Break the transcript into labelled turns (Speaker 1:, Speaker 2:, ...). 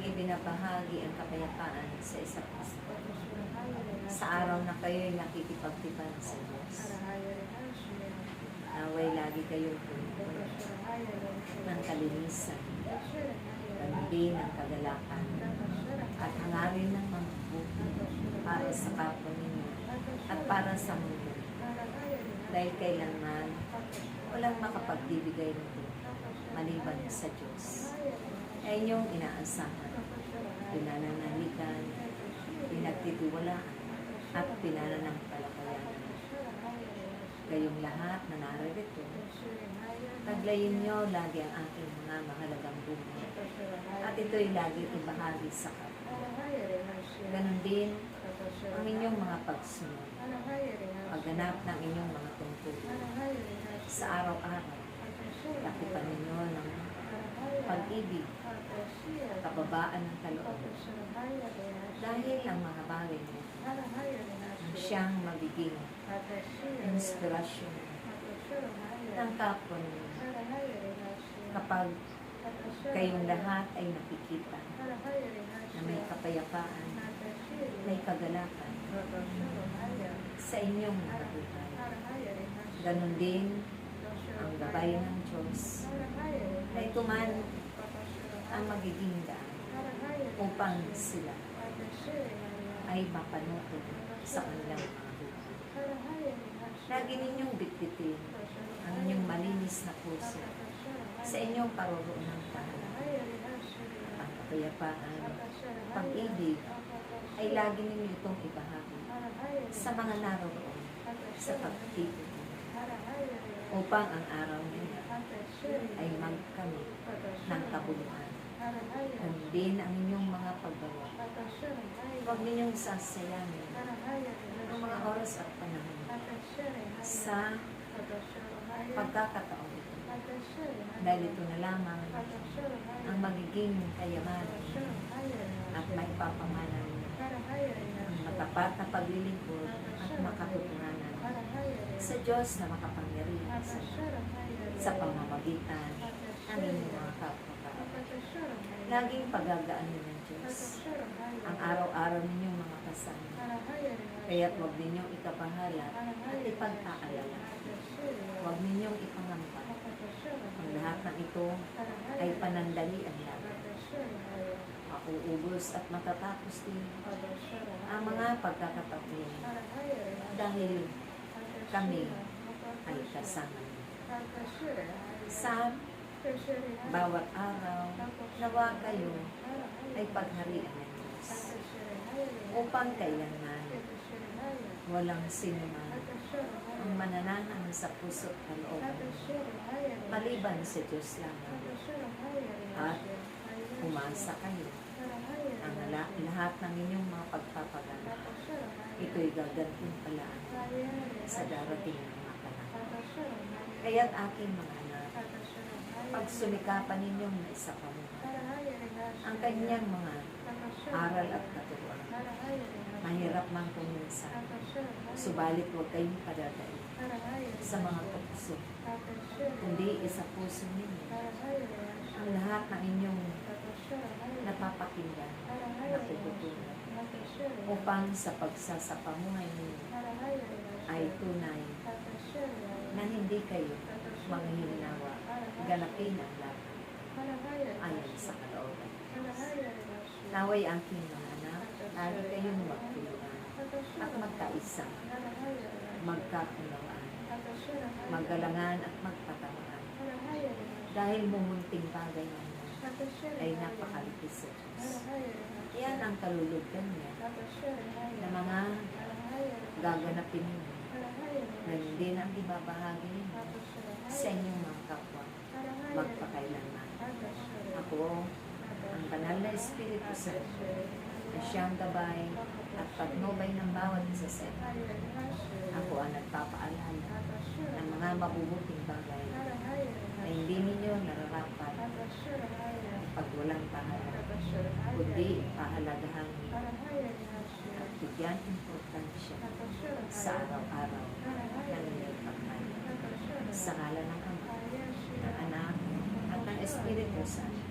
Speaker 1: ibinabahagi ang kapayapaan sa isa't isa. Sa araw na kayo'y nakikipagtipan sa Diyos, naway lagi kayong puno ng kalinisan, gandi ng kagalakan, at hangarin ng mga buti para sa kapwa ninyo at para sa mundo. Dahil kailanman walang makapagbibigay nito maliban sa Diyos. Ay inyong inaasahan, pinananaligan, pinagtitiwalaan, at pinananampalakayanan. Kayong lahat na naririto, taglayin niyo lagi ang aking mga mahalagang buhay. At ito'y lagi ibahagi sa kapwa. Ganon din ang inyong mga pagsunod, pagganap ng inyong mga tungkulin. Sa araw-araw, lakipan ninyo ng pag-ibig, kababaan ng kaloob. Dahil ang mga bagay niyo ang siyang magiging inspirasyon ng kapwa niyo. Kapag kayong lahat ay nakikita na may kapayapaan, may kagalakan sa inyong mga buhay. Ganon din ang gabay ng Diyos na ito man ang magiging daan upang sila ay mapanuto sa kanilang mga buhay. Lagi ninyong bitbitin ang inyong malinis na puso sa inyong paroroonang tahanan. Ang kapayapaan, pag-ibig, ay lagi ninyo itong ibahagi sa mga naroon sa pagtitipon upang ang araw nila ay magkamit ng kabuluhan. Din ang inyong mga paggawa. Huwag ninyong sasayangin ang mga oras at panahon sa pagkakataon ito. Dahil ito na lamang ang magiging kayamanan at may papamanan ang matapat na paglilingkod at makatotohanan sa Diyos na makapangyarihan sa pamamagitan ng inyong mga kapwa-tao. Laging pagagaanin ng Diyos ang araw-araw ninyong mga kasama. Kaya't huwag ninyong ikabahala at ipagpaalala. Huwag ninyong ipangamba. Ang lahat ng ito ay panandalian lang. Mauubos at matatapos din ang mga pagkakataon dahil kami ay kasama. Sa bawat araw, nawa kayo ay pagharian ng Diyos upang kailanman walang sinuman ang mananahan sa puso at kalooban maliban sa Diyos lamang. At umasa kayo ang lahat ng inyong mga pagpapagana. Ito'y gagantimpalaan sa darating ng mga panahon. Kaya't aking mga anak, pagsumikapan ninyong naisapamuhan ang kanyang mga aral at katuruan. Mahirap man kung minsan, subalit huwag kayong padadaig sa mga puso, kundi isa puso ninyo ang lahat ng inyong napapakinggan, natututunan, upang sa pagsasapamuhay ninyo ay tunay na hindi kayo manghihinawa, ganapin ang lahat ayon sa kalooban. Naway aking mga anak, lagi kayong magtulungan at magkaisa, magkakunawaan, maggalangan at magpatamaan. Dahil mumunting bagay naman ay napakalipis sa Diyos. Yan ang kalulugan niya na mga gaganapin ninyo na hindi ang ibabahagi ninyo sa inyong mga kapwa magpakailanman. Ako, ang banal na Espiritu Santo, na siyang gabay at patnubay ng bawat isa sa inyo. Ako ang nagpapaalala ng mga mabubuting bagay na hindi ninyo nararapat pag walang pahala, kundi pahalagahan at bigyan importansya sa araw-araw ng inyong pagmana. Sa ngalan ng Ama, ng Anak, at ng Espiritu Santo.